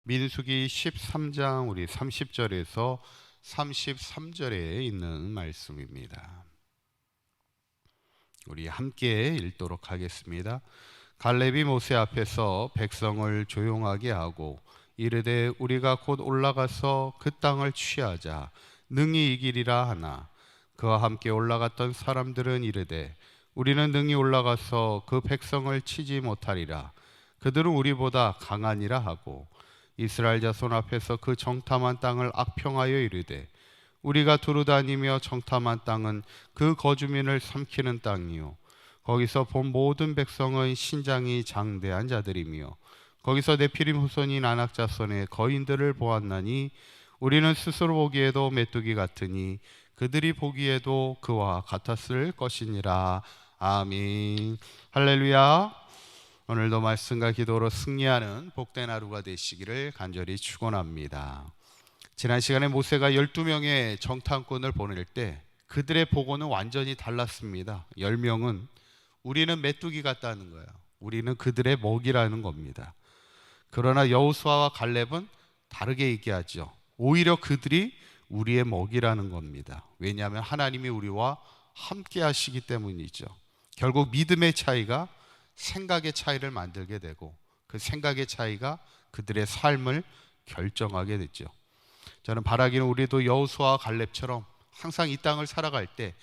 민수기 13장 우리 30절에서 33절에 있는 말씀입니다. 우리 함께 읽도록 하겠습니다. 갈렙이 모세 앞에서 백성을 조용하게 하고 이르되 우리가 곧 올라가서 그 땅을 취하자 능히 이기리라 하나 그와 함께 올라갔던 사람들은 이르되 우리는 능히 올라가서 그 백성을 치지 못하리라. 그들은 우리보다 강하니라 하고 이스라엘 자손 앞에서 그 정탐한 땅을 악평하여 이르되 우리가 두루다니며 정탐한 땅은 그 거주민을 삼키는 땅이요 거기서 본 모든 백성은 신장이 장대한 자들이며 거기서 네피림 후손인 아낙 자손의 거인들을 보았나니 우리는 스스로 보기에도 메뚜기 같으니 그들이 보기에도 그와 같았을 것이니라. 아멘. 할렐루야. 오늘도 말씀과 기도로 승리하는 복된 하루가 되시기를 간절히 축원합니다. 지난 시간에 모세가 12명의 정탐꾼을 보낼 때 그들의 보고는 완전히 달랐습니다. 10명은 우리는 메뚜기 같다는 거예요. 우리는 그들의 먹이라는 겁니다. 그러나 여호수아와 갈렙은 다르게 얘기하죠. 오히려 그들이 우리의 먹이라는 겁니다. 왜냐하면 하나님이 우리와 함께 하시기 때문이죠. 결국 믿음의 차이가 생각의 차이를 만들게 되고 그 생각의 차이가 그들의 삶을 결정하게 됐죠. 저는 바라기는 우리도 여호수아와 갈렙처럼 항상 이 땅을 살아갈 때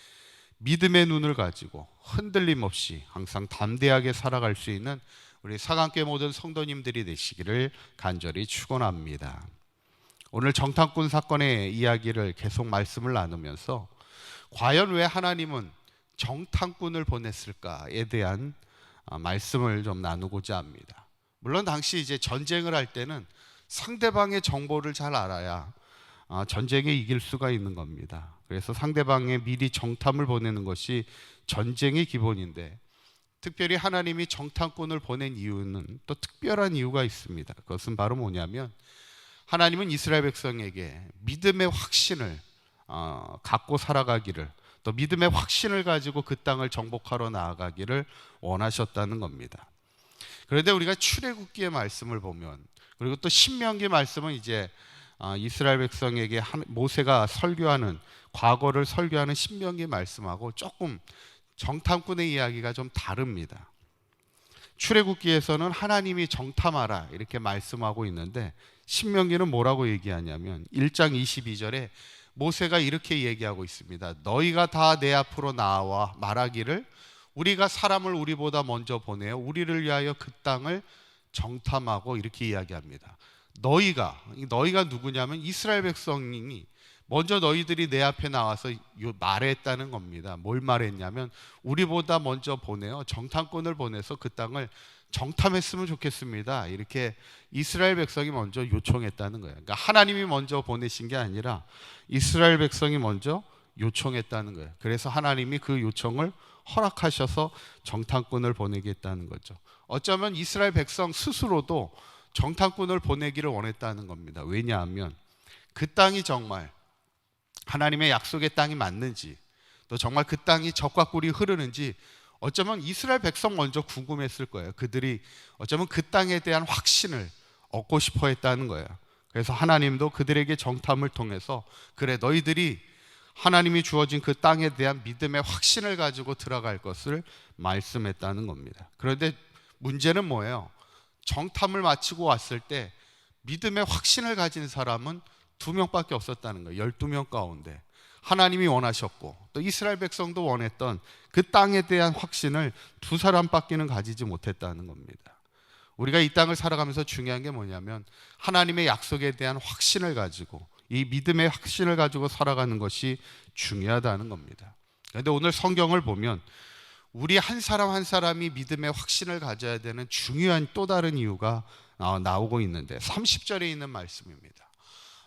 믿음의 눈을 가지고 흔들림 없이 항상 담대하게 살아갈 수 있는 우리 사강교회 모든 성도님들이 되시기를 간절히 축원합니다. 오늘 정탐꾼 사건의 이야기를 계속 말씀을 나누면서 과연 왜 하나님은 정탐꾼을 보냈을까에 대한 말씀을 좀 나누고자 합니다. 물론 당시 이제 전쟁을 할 때는 상대방의 정보를 잘 알아야 전쟁에 이길 수가 있는 겁니다. 그래서 상대방에 미리 정탐을 보내는 것이 전쟁의 기본인데 특별히 하나님이 정탐꾼을 보낸 이유는 또 특별한 이유가 있습니다. 그것은 바로 뭐냐면 하나님은 이스라엘 백성에게 믿음의 확신을 갖고 살아가기를 또 믿음의 확신을 가지고 그 땅을 정복하러 나아가기를 원하셨다는 겁니다. 그런데 우리가 출애굽기의 말씀을 보면 그리고 또 신명기 말씀은 이제 이스라엘 백성에게 모세가 설교하는 과거를 설교하는 신명기 말씀하고 조금 정탐꾼의 이야기가 좀 다릅니다. 출애굽기에서는 하나님이 정탐하라 이렇게 말씀하고 있는데 신명기는 뭐라고 얘기하냐면 1장 22절에 모세가 이렇게 얘기하고 있습니다. 너희가 다 내 앞으로 나와 말하기를 우리가 사람을 우리보다 먼저 보내어 우리를 위하여 그 땅을 정탐하고 이렇게 이야기합니다. 너희가 누구냐면 이스라엘 백성이 먼저 너희들이 내 앞에 나와서 말했다는 겁니다. 뭘 말했냐면 우리보다 먼저 보내어 정탐꾼을 보내서 그 땅을 정탐했으면 좋겠습니다. 이렇게 이스라엘 백성이 먼저 요청했다는 거예요. 그러니까 하나님이 먼저 보내신 게 아니라 이스라엘 백성이 먼저 요청했다는 거예요. 그래서 하나님이 그 요청을 허락하셔서 정탐꾼을 보내겠다는 거죠. 어쩌면 이스라엘 백성 스스로도 정탐꾼을 보내기를 원했다는 겁니다. 왜냐하면 그 땅이 정말 하나님의 약속의 땅이 맞는지 또 정말 그 땅이 젖과 꿀이 흐르는지 어쩌면 이스라엘 백성 먼저 궁금했을 거예요. 그들이 어쩌면 그 땅에 대한 확신을 얻고 싶어 했다는 거예요. 그래서 하나님도 그들에게 정탐을 통해서 그래 너희들이 하나님이 주어진 그 땅에 대한 믿음의 확신을 가지고 들어갈 것을 말씀했다는 겁니다. 그런데 문제는 뭐예요? 정탐을 마치고 왔을 때 믿음의 확신을 가진 사람은 2명밖에 없었다는 거예요. 12명 가운데 하나님이 원하셨고 또 이스라엘 백성도 원했던 그 땅에 대한 확신을 2사람밖에는 가지지 못했다는 겁니다. 우리가 이 땅을 살아가면서 중요한 게 뭐냐면 하나님의 약속에 대한 확신을 가지고 이 믿음의 확신을 가지고 살아가는 것이 중요하다는 겁니다. 그런데 오늘 성경을 보면 우리 한 사람 한 사람이 믿음의 확신을 가져야 되는 중요한 또 다른 이유가 나오고 있는데 30절에 있는 말씀입니다.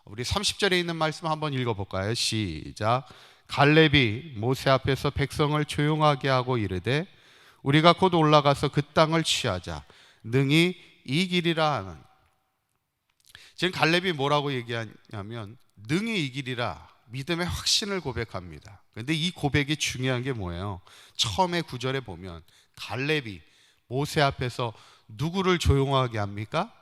우리 30절에 있는 말씀 한번 읽어볼까요? 시작. 갈렙이 모세 앞에서 백성을 조용하게 하고 이르되 우리가 곧 올라가서 그 땅을 취하자 능히 이기리라 하는. 지금 갈렙이 뭐라고 얘기하냐면 능히 이기리라 믿음의 확신을 고백합니다. 그런데 이 고백이 중요한 게 뭐예요? 처음에 9절에 보면 갈렙이 모세 앞에서 누구를 조용하게 합니까?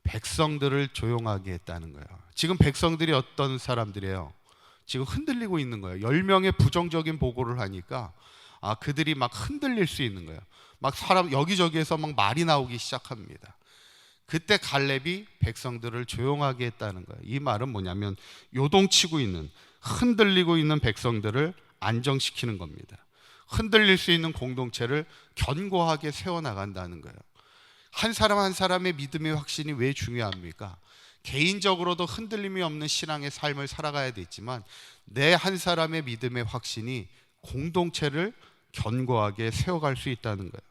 백성들을 조용하게 했다는 거예요. 지금 백성들이 어떤 사람들이에요? 지금 흔들리고 있는 거예요. 10명의 부정적인 보고를 하니까 그들이 막 흔들릴 수 있는 거예요. 막 사람 여기저기에서 막 말이 나오기 시작합니다. 그때 갈렙이 백성들을 조용하게 했다는 거예요. 이 말은 뭐냐면 요동치고 있는, 흔들리고 있는 백성들을 안정시키는 겁니다. 흔들릴 수 있는 공동체를 견고하게 세워나간다는 거예요. 한 사람 한 사람의 믿음의 확신이 왜 중요합니까? 개인적으로도 흔들림이 없는 신앙의 삶을 살아가야 되지만 내 한 사람의 믿음의 확신이 공동체를 견고하게 세워갈 수 있다는 거예요.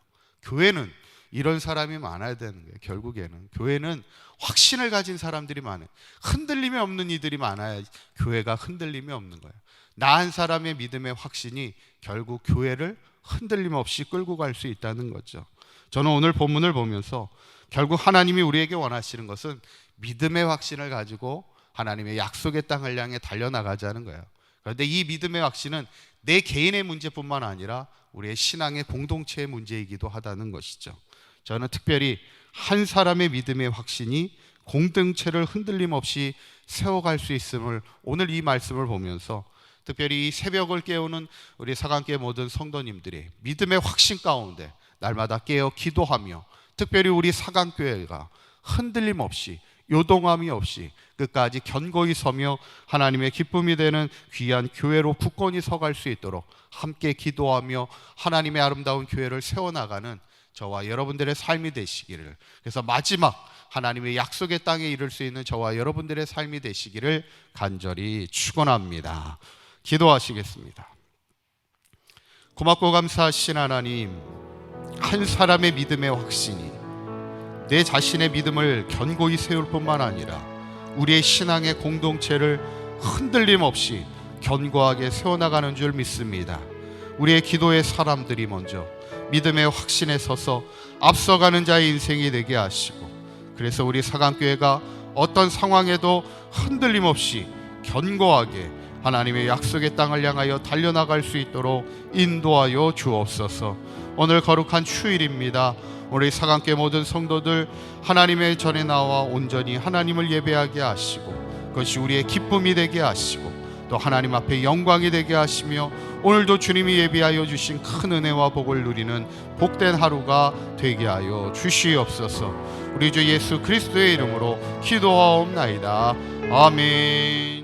교회는 이런 사람이 많아야 되는 거예요. 결국에는 교회는 확신을 가진 사람들이 많아요. 흔들림이 없는 이들이 많아야 교회가 흔들림이 없는 거예요. 나 한 사람의 믿음의 확신이 결국 교회를 흔들림 없이 끌고 갈 수 있다는 거죠. 저는 오늘 본문을 보면서 결국 하나님이 우리에게 원하시는 것은 믿음의 확신을 가지고 하나님의 약속의 땅을 향해 달려나가자는 거예요. 그런데 이 믿음의 확신은 내 개인의 문제뿐만 아니라 우리의 신앙의 공동체의 문제이기도 하다는 것이죠. 저는 특별히 한 사람의 믿음의 확신이 공동체를 흔들림 없이 세워갈 수 있음을 오늘 이 말씀을 보면서 특별히 이 새벽을 깨우는 우리 사강교회 모든 성도님들이 믿음의 확신 가운데 날마다 깨어 기도하며 특별히 우리 사강교회가 흔들림 없이 요동함이 없이 끝까지 견고히 서며 하나님의 기쁨이 되는 귀한 교회로 굳건히 서갈 수 있도록 함께 기도하며 하나님의 아름다운 교회를 세워나가는 저와 여러분들의 삶이 되시기를, 그래서 마지막 하나님의 약속의 땅에 이를 수 있는 저와 여러분들의 삶이 되시기를 간절히 축원합니다. 기도하시겠습니다. 고맙고 감사하신 하나님, 한 사람의 믿음의 확신이 내 자신의 믿음을 견고히 세울 뿐만 아니라 우리의 신앙의 공동체를 흔들림 없이 견고하게 세워나가는 줄 믿습니다. 우리의 기도의 사람들이 먼저 믿음의 확신에 서서 앞서가는 자의 인생이 되게 하시고, 그래서 우리 사강교회가 어떤 상황에도 흔들림 없이 견고하게 하나님의 약속의 땅을 향하여 달려나갈 수 있도록 인도하여 주옵소서. 오늘 거룩한 휴일입니다. 우리 사강교회 모든 성도들 하나님의 전에 나와 온전히 하나님을 예배하게 하시고 그것이 우리의 기쁨이 되게 하시고 또 하나님 앞에 영광이 되게 하시며 오늘도 주님이 예비하여 주신 큰 은혜와 복을 누리는 복된 하루가 되게 하여 주시옵소서. 우리 주 예수 그리스도의 이름으로 기도하옵나이다. 아멘.